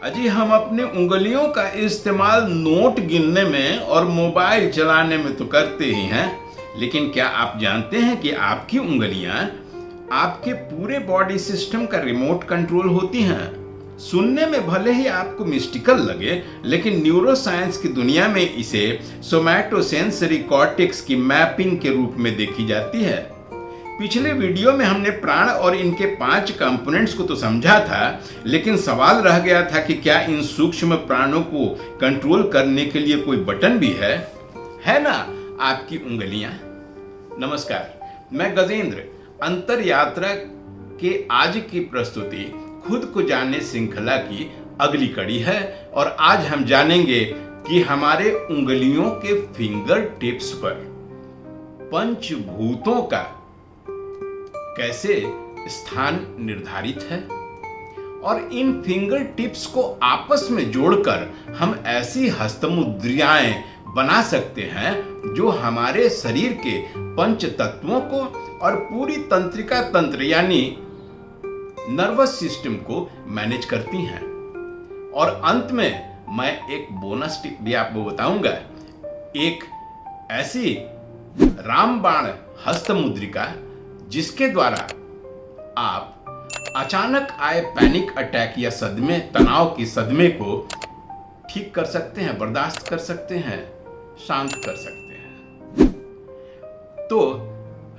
अजी हम अपनी उंगलियों का इस्तेमाल नोट गिनने में और मोबाइल चलाने में तो करते ही हैं, लेकिन क्या आप जानते हैं कि आपकी उंगलियां आपके पूरे बॉडी सिस्टम का रिमोट कंट्रोल होती हैं। सुनने में भले ही आपको मिस्टिकल लगे, लेकिन न्यूरोसाइंस की दुनिया में इसे सोमैटोसेंसरी कॉर्टेक्स की मैपिंग के रूप में देखी जाती है। पिछले वीडियो में हमने प्राण और इनके 5 कंपोनेंट्स को तो समझा था, लेकिन सवाल रह गया था कि क्या इन सूक्ष्म प्राणों को कंट्रोल करने के लिए कोई बटन भी है ना आपकी उंगलियां। नमस्कार, मैं गजेंद्र। अंतर यात्रा के आज की प्रस्तुति खुद को जाने श्रृंखला की अगली कड़ी है और आज हम जानेंगे कि हमारे उंगलियों के फिंगर टिप्स पर पंचभूतों का कैसे स्थान निर्धारित है और इन फिंगर टिप्स को आपस में जोड़कर हम ऐसी हस्तमुद्राएं बना सकते हैं जो हमारे शरीर के पंच तत्वों को और पूरी तंत्रिका तंत्र यानी नर्वस सिस्टम को मैनेज करती हैं। और अंत में मैं एक बोनस टिप भी आपको बताऊंगा, एक ऐसी रामबाण हस्तमुद्रिका जिसके द्वारा आप अचानक आए पैनिक अटैक या सदमे, तनाव की सदमे को ठीक कर सकते हैं, बर्दाश्त कर सकते हैं, शांत कर सकते हैं। तो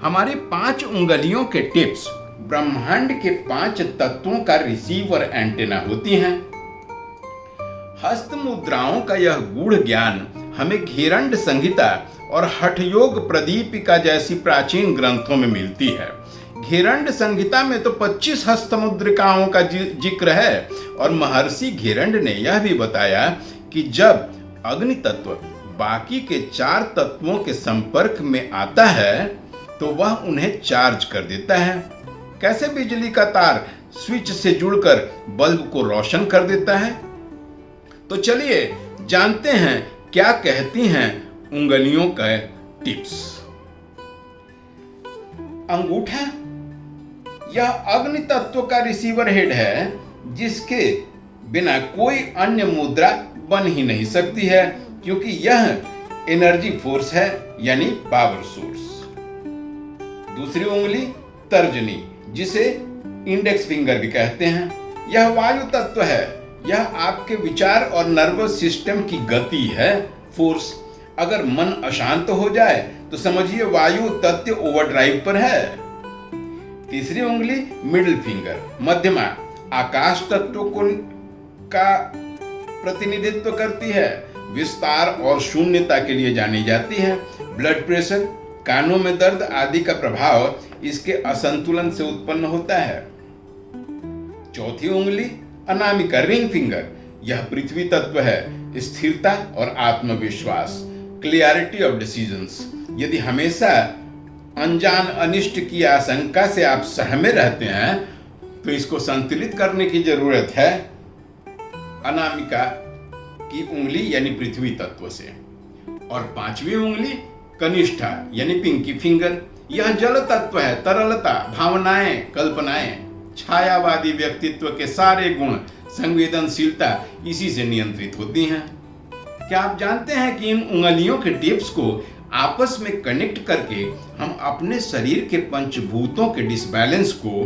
हमारी 5 उंगलियों के टिप्स ब्रह्मांड के 5 तत्वों का रिसीवर एंटेना होती हैं। हस्त मुद्राओं का यह गूढ़ ज्ञान हमें घेरंड संहिता और हठयोग प्रदीपिका जैसी प्राचीन ग्रंथों में मिलती है। घेरंड संहिता में तो 25 हस्तमुद्रिकाओं का जिक्र है और महर्षि घेरंड ने यह भी बताया कि जब अग्नि तत्व बाकी के 4 तत्वों के संपर्क में आता है तो वह उन्हें चार्ज कर देता है। कैसे बिजली का तार स्विच से जुड़कर बल्ब को रोशन कर देता है। तो चलिए जानते हैं क्या कहती हैं उंगलियों का टिप्स। अंगूठा यह अग्नि तत्व का रिसीवर हेड है, जिसके बिना कोई अन्य मुद्रा बन ही नहीं सकती है, क्योंकि यह एनर्जी फोर्स है यानी पावर सोर्स। दूसरी उंगली तर्जनी, जिसे इंडेक्स फिंगर भी कहते हैं, यह वायु तत्व है। यह आपके विचार और नर्वस सिस्टम की गति है, फोर्स। अगर मन अशांत हो जाए तो समझिए वायु तत्व ओवरड्राइव पर है। तीसरी उंगली मिडिल फिंगर, मध्यमा, आकाश तत्व का प्रतिनिधित्व करती है, विस्तार और शून्यता के लिए जानी जाती है। ब्लड प्रेशर, कानों में दर्द आदि का प्रभाव इसके असंतुलन से उत्पन्न होता है। चौथी उंगली अनामिका, रिंग फिंगर, यह पृथ्वी तत्व है, स्थिरता और आत्मविश्वास, क्लियरिटी ऑफ डिसीजंस। यदि हमेशा अनजान अनिष्ट की आशंका से आप सहमे रहते हैं तो इसको संतुलित करने की जरूरत है अनामिका की उंगली यानी पृथ्वी तत्व से। और 5वीं उंगली कनिष्ठा यानी पिंकी फिंगर, यह जल तत्व है, तरलता, भावनाएं, कल्पनाएं, छायावादी व्यक्तित्व के सारे गुण, संवेदनशीलता इसी से नियंत्रित होती हैं। क्या आप जानते हैं कि इन उंगलियों के टिप्स को आपस में कनेक्ट करके हम अपने शरीर के पंचभूतों के डिसबैलेंस को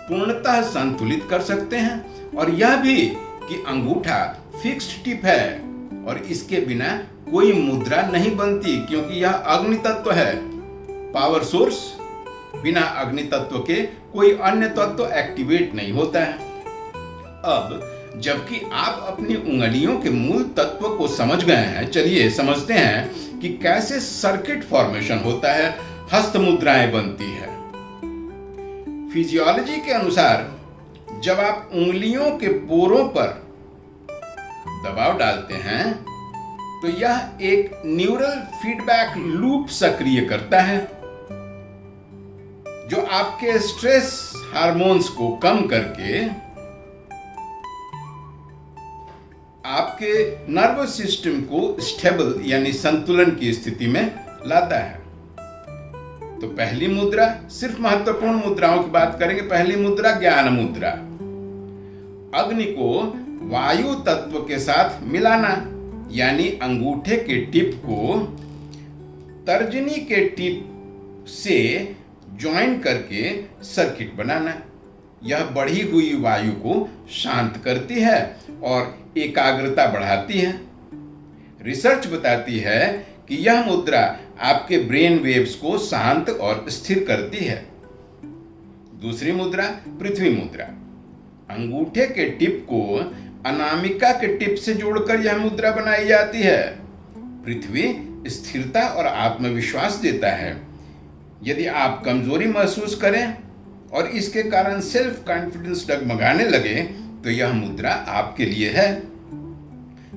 पूर्णतः संतुलित कर सकते हैं। और यह भी कि अंगूठा फिक्स्ड टिप है और इसके बिना कोई मुद्रा नहीं बनती, क्योंकि यह अग्नि तत्व है, पावर सोर्स। बिना अग्नि तत्व के कोई अन्य तत्व एक्टिवेट नहीं होता है। अब जबकि आप अपनी उंगलियों के मूल तत्व को समझ गए हैं, चलिए समझते हैं कि कैसे सर्किट फॉर्मेशन होता है, हस्त मुद्राएं बनती है। फिजियोलॉजी के अनुसार जब आप उंगलियों के पोरों पर दबाव डालते हैं तो यह एक न्यूरल फीडबैक लूप सक्रिय करता है, जो आपके स्ट्रेस हार्मोन्स को कम करके आपके नर्वस सिस्टम को स्टेबल यानी संतुलन की स्थिति में लाता है। तो पहली मुद्रा, सिर्फ महत्वपूर्ण मुद्राओं की बात करेंगे। पहली मुद्रा ज्ञान मुद्रा। अग्नि को वायु तत्व के साथ मिलाना, यानी अंगूठे के टिप को तर्जनी के टिप से ज्वाइन करके सर्किट बनाना। यह बढ़ी हुई वायु को शांत करती है और एकाग्रता बढ़ाती है। रिसर्च बताती है कि यह मुद्रा आपके ब्रेन वेव्स को शांत और स्थिर करती है। दूसरी मुद्रा पृथ्वी मुद्रा। अंगूठे के टिप को अनामिका के टिप से जोड़कर यह मुद्रा बनाई जाती है। पृथ्वी स्थिरता और आत्मविश्वास देता है। यदि आप कमजोरी महसूस करें और इसके कारण सेल्फ कॉन्फिडेंस डगमगाने लगे तो यह मुद्रा आपके लिए है।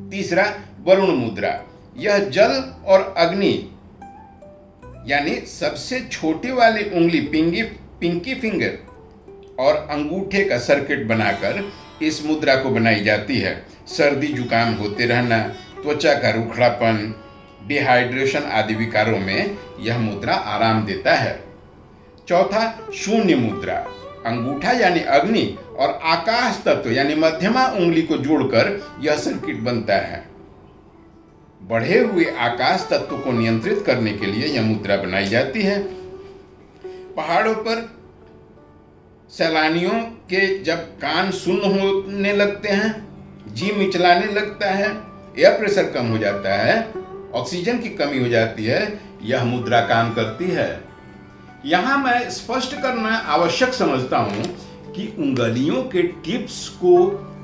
तीसरा वरुण मुद्रा। यह जल और अग्नि यानी सबसे छोटी वाली उंगली पिंकी फिंगर और अंगूठे का सर्किट बनाकर इस मुद्रा को बनाई जाती है। सर्दी जुकाम होते रहना, त्वचा का रुखड़ापन, डिहाइड्रेशन आदि विकारों में यह मुद्रा आराम देता है। चौथा शून्य मुद्रा। अंगूठा यानी अग्नि और आकाश तत्व यानी मध्यमा उंगली को जोड़कर यह सर्किट बनता है। बढ़े हुए आकाश तत्व को नियंत्रित करने के लिए यह मुद्रा बनाई जाती है। पहाड़ों पर सैलानियों के जब कान सुन्न होने लगते हैं, जी मिचलाने लगता है, एयर प्रेशर कम हो जाता है, ऑक्सीजन की कमी हो जाती है, यह मुद्रा काम करती है। यहाँ मैं स्पष्ट करना आवश्यक समझता हूँ कि उंगलियों के टिप्स को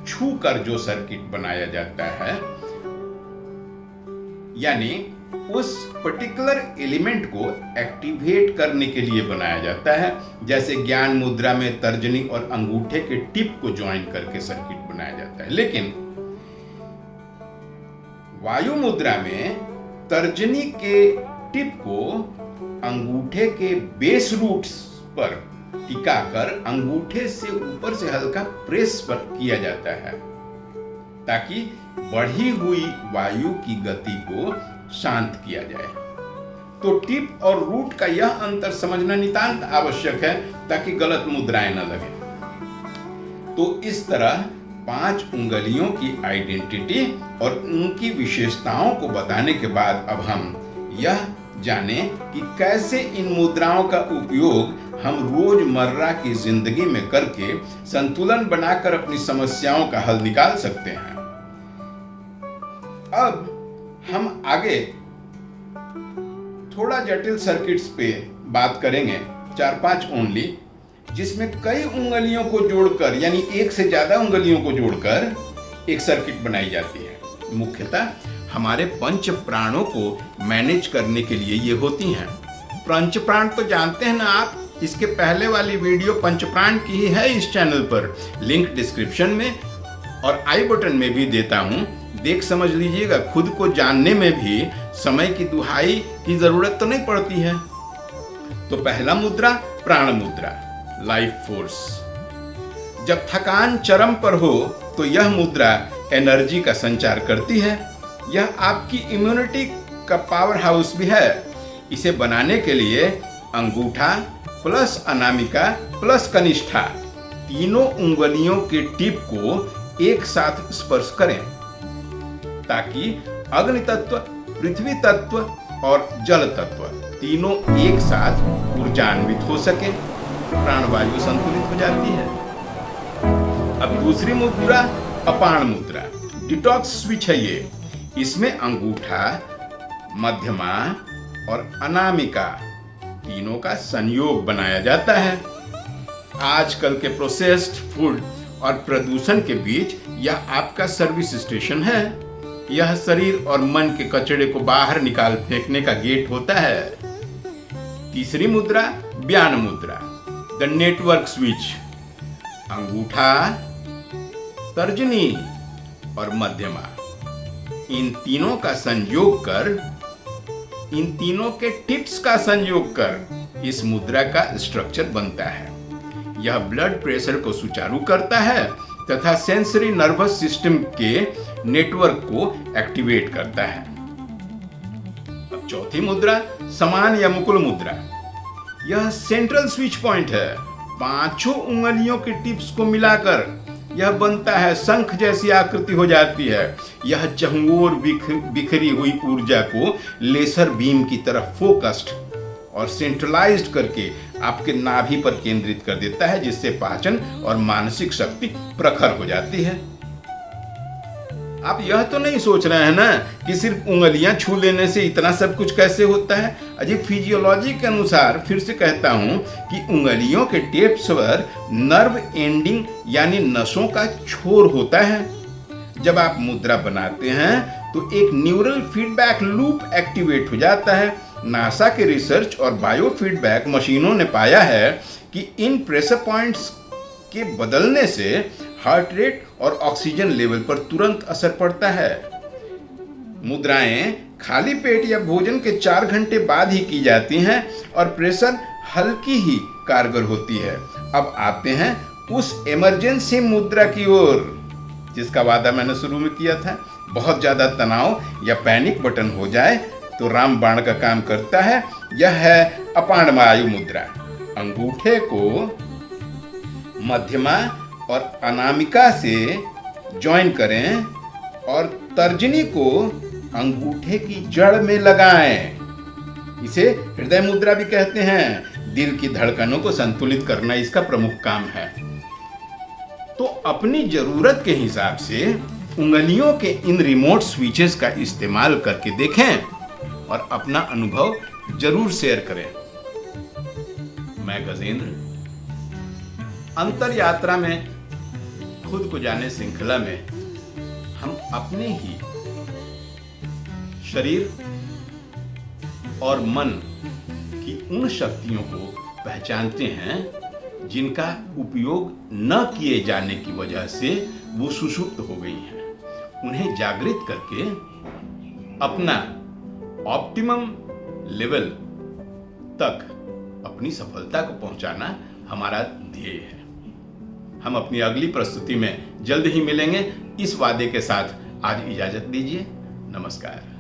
छूकर जो सर्किट बनाया जाता है, यानी उस पर्टिकुलर एलिमेंट को एक्टिवेट करने के लिए बनाया जाता है। जैसे ज्ञान मुद्रा में तर्जनी और अंगूठे के टिप को ज्वाइन करके सर्किट बनाया जाता है। लेकिन वायु मुद्रा में तर्जनी के टिप को अंगूठे के बेस रूट्स पर टिकाकर अंगूठे से ऊपर से हल्का प्रेस पर किया जाता है ताकि बढ़ी हुई वायु की गति को शांत किया जाए। तो टिप और रूट का यह अंतर समझना नितांत आवश्यक है ताकि गलत मुद्राएं न लगे। तो इस तरह 5 उंगलियों की आइडेंटिटी और उनकी विशेषताओं को बताने के बाद अब हम यह जाने कि कैसे इन मुद्राओं का उपयोग हम रोजमर्रा की जिंदगी में करके संतुलन बनाकर अपनी समस्याओं का हल निकाल सकते हैं। अब हम आगे थोड़ा जटिल सर्किट्स पे बात करेंगे, 4-5 ओनली, जिसमें कई उंगलियों को जोड़कर यानी एक से ज्यादा उंगलियों को जोड़कर एक सर्किट बनाई जाती है। मुख्यतः हमारे पंच प्राणों को मैनेज करने के लिए ये होती हैं। पंच प्राण तो जानते हैं ना आप, इसके पहले वाली वीडियो पंच प्राण की ही है इस चैनल पर, लिंक डिस्क्रिप्शन में और आई बटन में भी देता हूं, देख समझ लीजिएगा। खुद को जानने में भी समय की दुहाई की जरूरत तो नहीं पड़ती है। तो पहला मुद्रा प्राण मुद्रा, लाइफ फोर्स। जब थकान चरम पर हो तो यह मुद्रा एनर्जी का संचार करती है। यह आपकी इम्यूनिटी का पावर हाउस भी है। इसे बनाने के लिए अंगूठा प्लस अनामिका प्लस कनिष्ठा तीनों उंगलियों के टिप को एक साथ स्पर्श करें ताकि अग्नि तत्व, पृथ्वी तत्व और जल तत्व तीनों एक साथ ऊर्जान्वित हो सके, प्राणवायु संतुलित हो जाती है। अब दूसरी मुद्रा अपान मुद्रा, डिटॉक्स स्विच है ये। इसमें अंगूठा, मध्यमा और अनामिका तीनों का संयोग बनाया जाता है। आजकल के प्रोसेस्ड फूड और प्रदूषण के बीच यह आपका सर्विस स्टेशन है। यह शरीर और मन के कचरे को बाहर निकाल फेंकने का गेट होता है। तीसरी मुद्रा ब्यान मुद्रा, द नेटवर्क स्विच। अंगूठा, तर्जनी और मध्यमा, इन तीनों का संयोग कर, इन तीनों के टिप्स का संयोग कर इस मुद्रा का स्ट्रक्चर बनता है। यह ब्लड प्रेशर को सुचारू करता है तथा सेंसरी नर्वस सिस्टम के नेटवर्क को एक्टिवेट करता है। अब चौथी मुद्रा समान या मुकुल मुद्रा। यह सेंट्रल स्विच पॉइंट है। 5 उंगलियों के टिप्स को मिलाकर यह बनता है, शंख जैसी आकृति हो जाती है। यह चहुओर बिखरी हुई ऊर्जा को लेसर बीम की तरफ फोकस्ड और सेंट्रलाइज्ड करके आपके नाभि पर केंद्रित कर देता है, जिससे पाचन और मानसिक शक्ति प्रखर हो जाती है। आप यह तो नहीं सोच रहे हैं ना कि सिर्फ उंगलियां छू लेने से इतना सब कुछ कैसे होता है। अजी फिजियोलॉजी के अनुसार फिर से कहता हूं कि उंगलियों के टिप्स पर नर्व एंडिंग यानी नसों का छोर होता है। जब आप मुद्रा बनाते हैं तो एक न्यूरल फीडबैक लूप एक्टिवेट हो जाता है। नासा के रिसर्च और बायोफीडबैक मशीनों ने पाया है कि इन प्रेशर पॉइंट्स के बदलने से हार्ट रेट और ऑक्सीजन लेवल पर तुरंत असर पड़ता है। मुद्राएं खाली पेट या भोजन के 4 घंटे बाद ही की जाती हैं और प्रेशर हल्की ही कारगर होती है। अब आते हैं उस इमरजेंसी मुद्रा की ओर जिसका वादा मैंने शुरू में किया था। बहुत ज्यादा तनाव या पैनिक बटन हो जाए तो रामबाण का काम करता है। यह है अपानवायु मुद्रा। अंगूठे को मध्यमा और अनामिका से जॉइन करें और तर्जनी को अंगूठे की जड़ में लगाएं। इसे हृदय मुद्रा भी कहते हैं। दिल की धड़कनों को संतुलित करना इसका प्रमुख काम है। तो अपनी जरूरत के हिसाब से उंगलियों के इन रिमोट स्विचेस का इस्तेमाल करके देखें और अपना अनुभव जरूर शेयर करें। मैं गजेंद्र अंतर यात्रा में खुद को जाने श्रृंखला में हम अपने ही शरीर और मन की उन शक्तियों को पहचानते हैं जिनका उपयोग न किए जाने की वजह से वो सुषुप्त हो गई हैं। उन्हें जागृत करके अपना ऑप्टिमम लेवल तक अपनी सफलता को पहुंचाना हमारा ध्येय है। हम अपनी अगली प्रस्तुति में जल्द ही मिलेंगे। इस वादे के साथ आज इजाजत दीजिए। नमस्कार।